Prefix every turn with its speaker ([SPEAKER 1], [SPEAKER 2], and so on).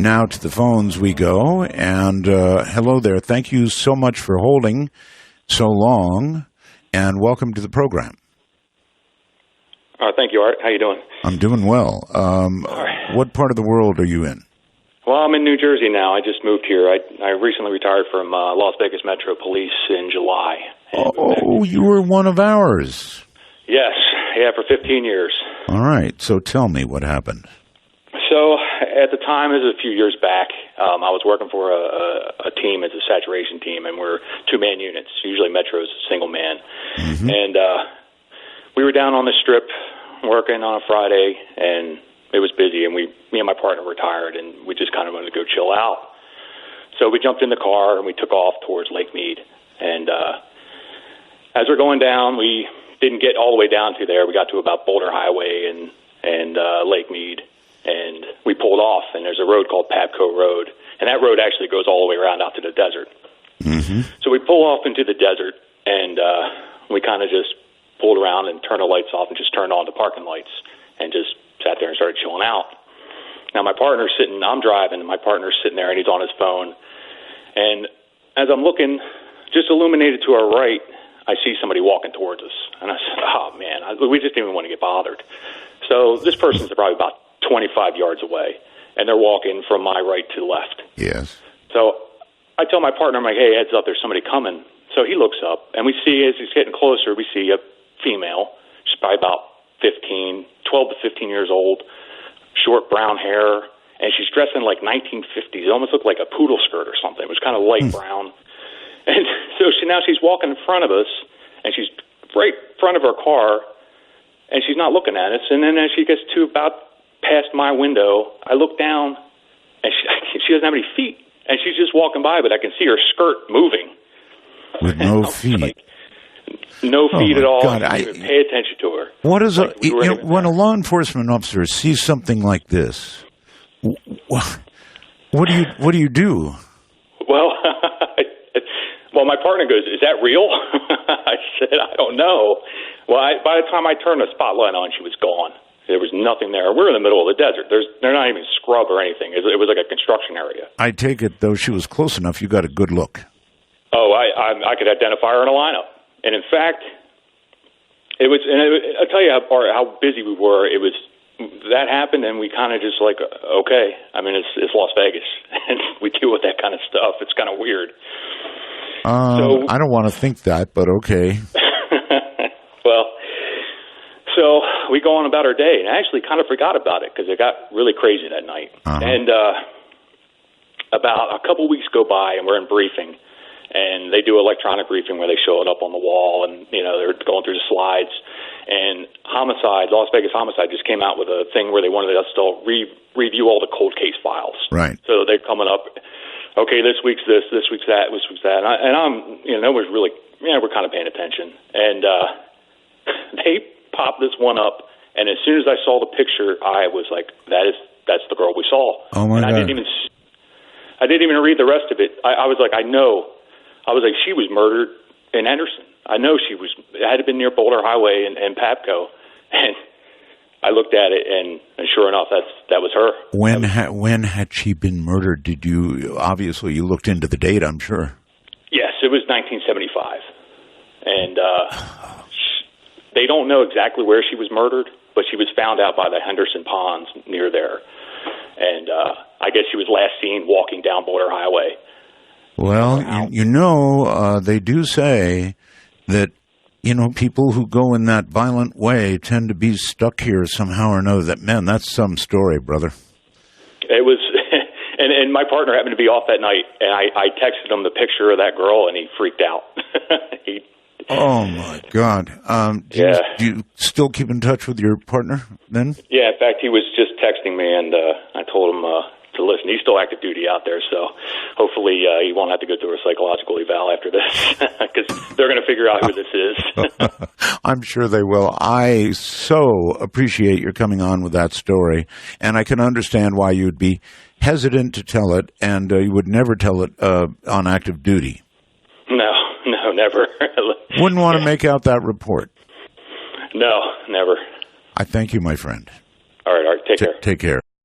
[SPEAKER 1] Now to the phones we go. And hello there. Thank you so much for holding so long, and welcome to the program.
[SPEAKER 2] Thank you, Art. How you doing?
[SPEAKER 1] I'm doing well. What part of the world are you in?
[SPEAKER 2] Well, I'm in New Jersey now. I just moved here. I recently retired from Las Vegas Metro Police in July.
[SPEAKER 1] Oh, you were one of ours.
[SPEAKER 2] Yes. Yeah, for 15 years.
[SPEAKER 1] All right. So tell me what happened.
[SPEAKER 2] So at the time, this is a few years back, I was working for a team. It's a saturation team, and we're two-man units. Usually Metro's a single man. Mm-hmm. And we were down on the strip working on a Friday, and it was busy, and me and my partner were tired, and we just kind of wanted to go chill out. So we jumped in the car, and we took off towards Lake Mead. And as we're going down, we didn't get all the way down to there. We got to about Boulder Highway and Lake Mead, and we pulled off, and there's a road called Pabco Road, and that road actually goes all the way around out to the desert. Mm-hmm. So we pull off into the desert, and we kind of just pulled around and turned the lights off and just turned on the parking lights and just sat there and started chilling out. Now I'm driving, and my partner's sitting there, and he's on his phone. And as I'm looking, just illuminated to our right, I see somebody walking towards us. And I said, oh, man, we just didn't even want to get bothered. So this person's probably about 25 yards away, and they're walking from my right to the left.
[SPEAKER 1] Yes.
[SPEAKER 2] So I tell my partner, I'm like, hey, heads up, there's somebody coming. So he looks up, and we see, as he's getting closer, we see a female. She's probably about 12 to 15 years old, short brown hair, and she's dressed in like 1950s. It almost looked like a poodle skirt or something. It was kind of light brown. And so now she's walking in front of us, and she's right in front of our car, and she's not looking at us. And then as she gets to about past my window, I look down, and she doesn't have any feet, and she's just walking by, but I can see her skirt moving.
[SPEAKER 1] With no feet.
[SPEAKER 2] No feet at all.
[SPEAKER 1] God,
[SPEAKER 2] pay attention to her.
[SPEAKER 1] What is when a law enforcement officer sees something like this? What do you do?
[SPEAKER 2] Well, my partner goes, "Is that real?" I said, "I don't know." Well, by the time I turned the spotlight on, she was gone. There was nothing there. We're in the middle of the desert. They're not even scrub or anything. It was like a construction area.
[SPEAKER 1] I take it, though, she was close enough. You got a good look.
[SPEAKER 2] Oh, I could identify her in a lineup. And in fact, I'll tell you how busy we were. That happened, and we kind of just like, okay. I mean, it's Las Vegas, and we deal with that kind of stuff. It's kind of weird.
[SPEAKER 1] I don't want to think that, but okay.
[SPEAKER 2] Well, so we go on about our day, and I actually kind of forgot about it because it got really crazy that night. Uh-huh. And about a couple weeks go by, and we're in briefing. And they do electronic briefing where they show it up on the wall, and they're going through the slides. And Las Vegas Homicide just came out with a thing where they wanted us to review all the cold case files.
[SPEAKER 1] Right.
[SPEAKER 2] So they're coming up. Okay, this week's this week's that, this week's that, and I'm nobody's really we're kind of paying attention. And they popped this one up, and as soon as I saw the picture, I was like, that's the girl we saw.
[SPEAKER 1] Oh my God!
[SPEAKER 2] I didn't even read the rest of it. I was like, I know. I was like, she was murdered in Henderson. I know she was. It had to been near Boulder Highway and Pabco, and I looked at it, and sure enough, that was her.
[SPEAKER 1] When had she been murdered? Did you obviously you looked into the date? I'm sure.
[SPEAKER 2] Yes, it was 1975, and they don't know exactly where she was murdered, but she was found out by the Henderson Ponds near there, and I guess she was last seen walking down Boulder Highway.
[SPEAKER 1] Well, they do say that, people who go in that violent way tend to be stuck here somehow or another. That's some story, brother.
[SPEAKER 2] It was, and my partner happened to be off that night, and I texted him the picture of that girl, and he freaked out.
[SPEAKER 1] Oh, my God. Do you still keep in touch with your partner then? Yeah,
[SPEAKER 2] in fact, he was just texting me, and I told him to listen. He's still active duty out there, so hopefully he won't have to go through a psychological eval after this, because they're going to figure out who this is.
[SPEAKER 1] I'm sure they will. I so appreciate your coming on with that story, and I can understand why you'd be hesitant to tell it, and you would never tell it on active duty.
[SPEAKER 2] No, never.
[SPEAKER 1] Wouldn't want to make out that report.
[SPEAKER 2] No, never.
[SPEAKER 1] I thank you, my friend.
[SPEAKER 2] All right. Take care.
[SPEAKER 1] Take care.